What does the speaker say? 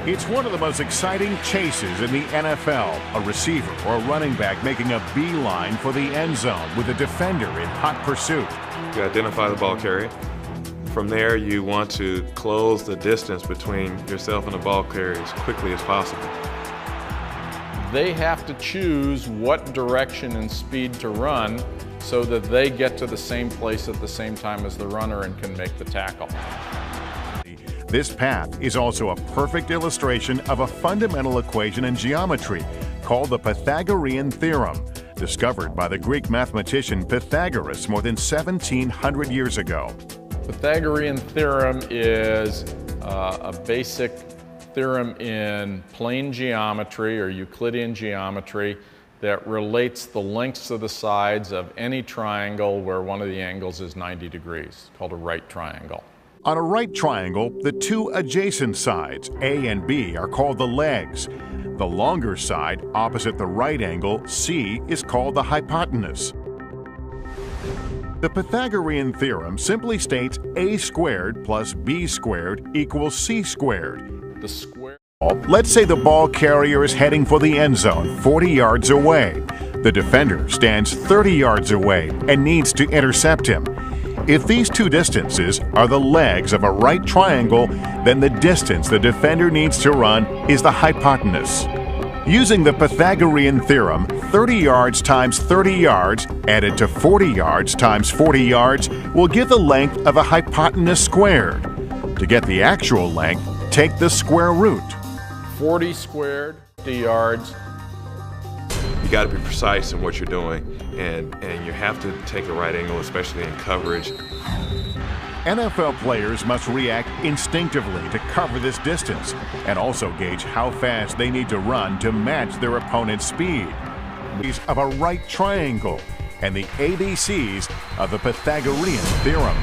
It's one of the most exciting chases in the NFL. A receiver or a running back making a beeline for the end zone with a defender in hot pursuit. You identify the ball carrier. From there, you want to close the distance between yourself and the ball carrier as quickly as possible. They have to choose what direction and speed to run so that they get to the same place at the same time as the runner and can make the tackle. This path is also a perfect illustration of a fundamental equation in geometry called the Pythagorean theorem, discovered by the Greek mathematician Pythagoras more than 1,700 years ago. Pythagorean theorem is a basic theorem in plane geometry or Euclidean geometry that relates the lengths of the sides of any triangle where one of the angles is 90 degrees, called a right triangle. On a right triangle, the two adjacent sides, A and B, are called the legs. The longer side, opposite the right angle, C, is called the hypotenuse. The Pythagorean theorem simply states a squared plus b squared equals c squared. The square. Let's say the ball carrier is heading for the end zone 40 yards away. The defender stands 30 yards away and needs to intercept him. If these two distances are the legs of a right triangle, then the distance the defender needs to run is the hypotenuse. Using the Pythagorean theorem, 30 yards times 30 yards added to 40 yards times 40 yards will give the length of a hypotenuse squared. To get the actual length, take the square root. 40 squared, 50 yards. You got to be precise in what you're doing, and you have to take the right angle, especially in coverage. NFL players must react instinctively to cover this distance and also gauge how fast they need to run to match their opponent's speed. These of a right triangle and the ABCs of the Pythagorean theorem.